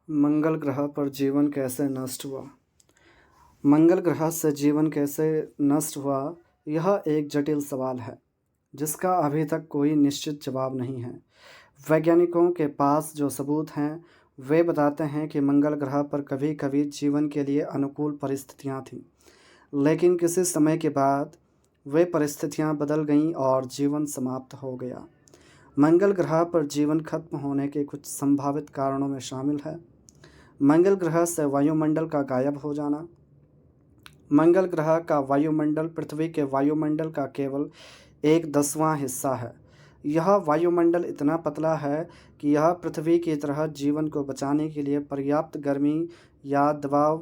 मंगल ग्रह पर जीवन कैसे नष्ट हुआ? मंगल ग्रह से जीवन कैसे नष्ट हुआ, यह एक जटिल सवाल है, जिसका अभी तक कोई निश्चित जवाब नहीं है। वैज्ञानिकों के पास जो सबूत हैं, वे बताते हैं कि मंगल ग्रह पर कभी-कभी जीवन के लिए अनुकूल परिस्थितियाँ थीं, लेकिन किसी समय के बाद वे परिस्थितियाँ बदल गईं और जीवन समाप्त हो गया। मंगल ग्रह पर जीवन खत्म होने के कुछ संभावित कारणों में शामिल है: मंगल ग्रह से वायुमंडल का गायब हो जाना। मंगल ग्रह का वायुमंडल पृथ्वी के वायुमंडल का केवल 1/10वां हिस्सा है। यह वायुमंडल इतना पतला है कि यह पृथ्वी की तरह जीवन को बचाने के लिए पर्याप्त गर्मी या दबाव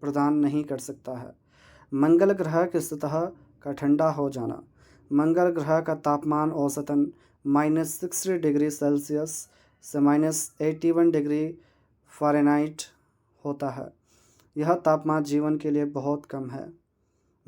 प्रदान नहीं कर सकता है। मंगल ग्रह की सतह का ठंडा हो जाना। मंगल ग्रह का तापमान औसतन -60 डिग्री सेल्सियस से -81 डिग्री फ़ारेनहाइट होता है। यह तापमान जीवन के लिए बहुत कम है।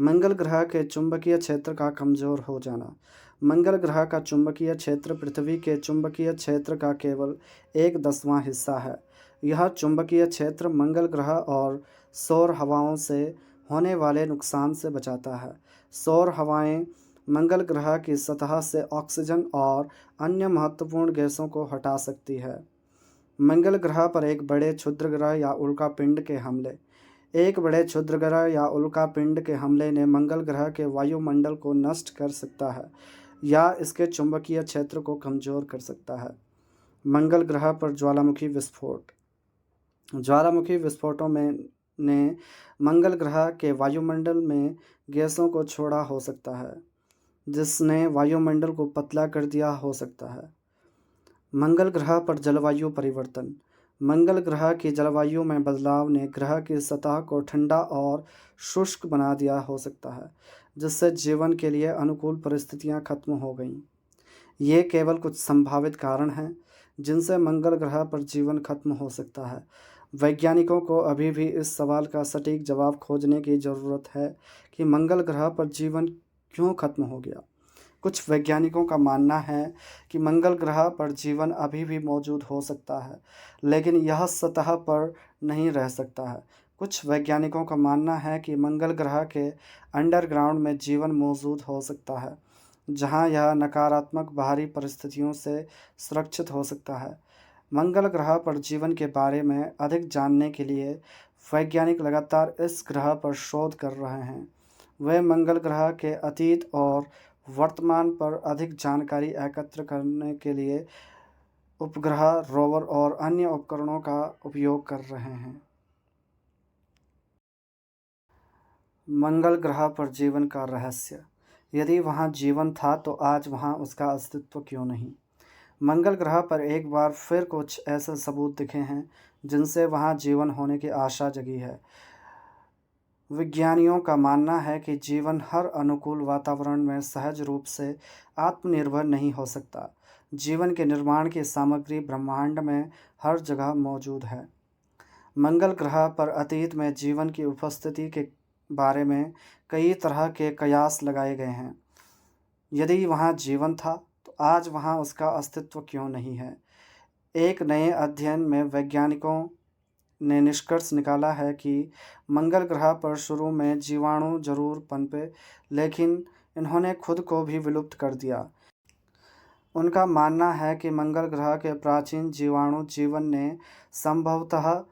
मंगल ग्रह के चुंबकीय क्षेत्र का कमज़ोर हो जाना। मंगल ग्रह का चुंबकीय क्षेत्र पृथ्वी के चुंबकीय क्षेत्र का केवल 1/10वां हिस्सा है। यह चुंबकीय क्षेत्र मंगल ग्रह और सौर हवाओं से होने वाले नुकसान से बचाता है। सौर हवाएं मंगल ग्रह की सतह से ऑक्सीजन और अन्य महत्वपूर्ण गैसों को हटा सकती है। मंगल ग्रह पर एक बड़े क्षुद्रग्रह या उल्कापिंड के हमले। एक बड़े क्षुद्रग्रह या उल्कापिंड के हमले ने मंगल ग्रह के वायुमंडल को नष्ट कर सकता है या इसके चुंबकीय क्षेत्र को कमज़ोर कर सकता है। मंगल ग्रह पर ज्वालामुखी विस्फोट। ज्वालामुखी विस्फोटों में ने मंगल ग्रह के वायुमंडल में गैसों को छोड़ा हो सकता है, जिसने वायुमंडल को पतला कर दिया हो सकता है। मंगल ग्रह पर जलवायु परिवर्तन। मंगल ग्रह की जलवायु में बदलाव ने ग्रह की सतह को ठंडा और शुष्क बना दिया हो सकता है, जिससे जीवन के लिए अनुकूल परिस्थितियां खत्म हो गईं। ये केवल कुछ संभावित कारण हैं जिनसे मंगल ग्रह पर जीवन खत्म हो सकता है। वैज्ञानिकों को अभी भी इस सवाल का सटीक जवाब खोजने की ज़रूरत है कि मंगल ग्रह पर जीवन क्यों खत्म हो गया। कुछ वैज्ञानिकों का मानना है कि मंगल ग्रह पर जीवन अभी भी मौजूद हो सकता है, लेकिन यह सतह पर नहीं रह सकता है। कुछ वैज्ञानिकों का मानना है कि मंगल ग्रह के अंडरग्राउंड में जीवन मौजूद हो सकता है, जहां यह नकारात्मक बाहरी परिस्थितियों से सुरक्षित हो सकता है। मंगल ग्रह पर जीवन के बारे में अधिक जानने के लिए वैज्ञानिक लगातार इस ग्रह पर शोध कर रहे हैं। वे मंगल ग्रह के अतीत और वर्तमान पर अधिक जानकारी एकत्र करने के लिए उपग्रह, रोवर और अन्य उपकरणों का उपयोग कर रहे हैं। मंगल ग्रह पर जीवन का रहस्य। यदि वहाँ जीवन था तो आज वहाँ उसका अस्तित्व क्यों नहीं? मंगल ग्रह पर एक बार फिर कुछ ऐसे सबूत दिखे हैं जिनसे वहाँ जीवन होने की आशा जगी है। विज्ञानियों का मानना है कि जीवन हर अनुकूल वातावरण में सहज रूप से आत्मनिर्भर नहीं हो सकता। जीवन के निर्माण की सामग्री ब्रह्मांड में हर जगह मौजूद है। मंगल ग्रह पर अतीत में जीवन की उपस्थिति के बारे में कई तरह के कयास लगाए गए हैं। यदि वहाँ जीवन था तो आज वहाँ उसका अस्तित्व क्यों नहीं है? एक नए अध्ययन में वैज्ञानिकों ने निष्कर्ष निकाला है कि मंगल ग्रह पर शुरू में जीवाणु जरूर पनपे, लेकिन इन्होंने खुद को भी विलुप्त कर दिया। उनका मानना है कि मंगल ग्रह के प्राचीन जीवाणु जीवन ने संभवतः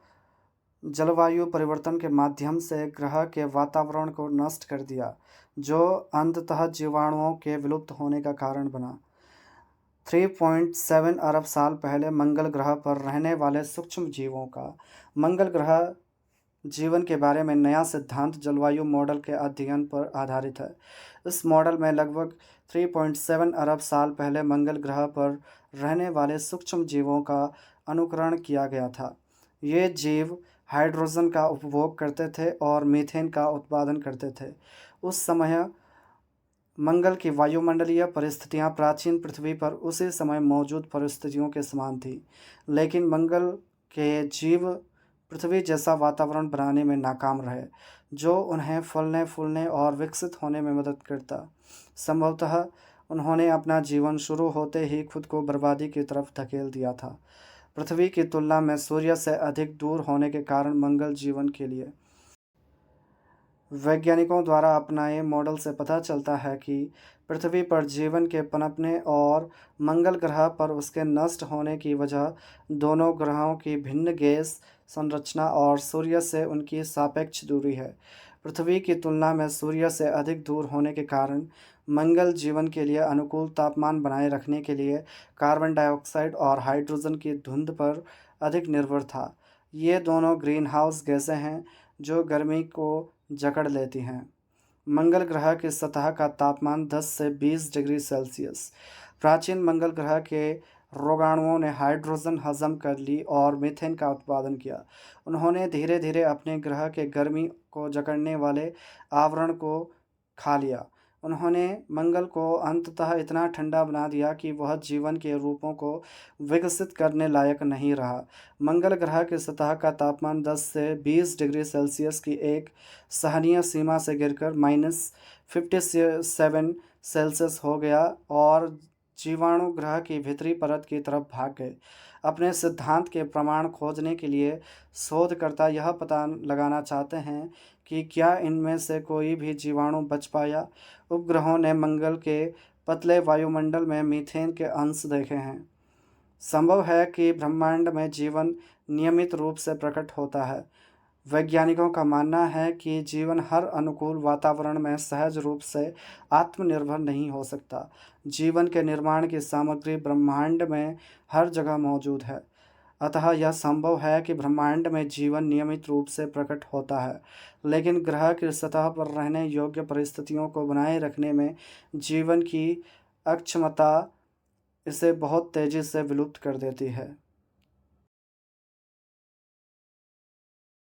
जलवायु परिवर्तन के माध्यम से ग्रह के वातावरण को नष्ट कर दिया, जो अंततः जीवाणुओं के विलुप्त होने का कारण बना। 3.7 अरब साल पहले मंगल ग्रह पर रहने वाले सूक्ष्म जीवों का मंगल ग्रह जीवन के बारे में नया सिद्धांत जलवायु मॉडल के अध्ययन पर आधारित है। इस मॉडल में लगभग 3.7 अरब साल पहले मंगल ग्रह पर रहने वाले सूक्ष्म जीवों का अनुकरण किया गया था। ये जीव हाइड्रोजन का उपभोग करते थे और मीथेन का उत्पादन करते थे। उस समय मंगल की वायुमंडलीय परिस्थितियां प्राचीन पृथ्वी पर उसी समय मौजूद परिस्थितियों के समान थी, लेकिन मंगल के जीव पृथ्वी जैसा वातावरण बनाने में नाकाम रहे, जो उन्हें फलने फूलने और विकसित होने में मदद करता। संभवतः उन्होंने अपना जीवन शुरू होते ही खुद को बर्बादी की तरफ धकेल दिया था। पृथ्वी की तुलना में सूर्य से अधिक दूर होने के कारण मंगल जीवन के लिए वैज्ञानिकों द्वारा अपनाए मॉडल से पता चलता है कि पृथ्वी पर जीवन के पनपने और मंगल ग्रह पर उसके नष्ट होने की वजह दोनों ग्रहों की भिन्न गैस संरचना और सूर्य से उनकी सापेक्ष दूरी है। पृथ्वी की तुलना में सूर्य से अधिक दूर होने के कारण मंगल जीवन के लिए अनुकूल तापमान बनाए रखने के लिए कार्बन डाइऑक्साइड और हाइड्रोजन की धुंध पर अधिक निर्भर था। ये दोनों ग्रीन हाउस गैसें हैं जो गर्मी को जकड़ लेती हैं। मंगल ग्रह की सतह का तापमान 10 से 20 डिग्री सेल्सियस। प्राचीन मंगल ग्रह के रोगाणुओं ने हाइड्रोजन हजम कर ली और मीथेन का उत्पादन किया। उन्होंने धीरे धीरे अपने ग्रह के गर्मी को जकड़ने वाले आवरण को खा लिया। उन्होंने मंगल को अंततः इतना ठंडा बना दिया कि वह जीवन के रूपों को विकसित करने लायक नहीं रहा। मंगल ग्रह की सतह का तापमान 10 से 20 डिग्री सेल्सियस की एक सहनीय सीमा से गिरकर -57 सेल्सियस हो गया और जीवाणु ग्रह की भीतरी परत की तरफ भाग गए। अपने सिद्धांत के प्रमाण खोजने के लिए शोधकर्ता यह पता लगाना चाहते हैं कि क्या इनमें से कोई भी जीवाणु बच पाया। उपग्रहों ने मंगल के पतले वायुमंडल में मीथेन के अंश देखे हैं। संभव है कि ब्रह्मांड में जीवन नियमित रूप से प्रकट होता है। वैज्ञानिकों का मानना है कि जीवन हर अनुकूल वातावरण में सहज रूप से आत्मनिर्भर नहीं हो सकता। जीवन के निर्माण की सामग्री ब्रह्मांड में हर जगह मौजूद है। अतः यह संभव है कि ब्रह्मांड में जीवन नियमित रूप से प्रकट होता है, लेकिन ग्रह की सतह पर रहने योग्य परिस्थितियों को बनाए रखने में जीवन की अक्षमता इसे बहुत तेज़ी से विलुप्त कर देती है।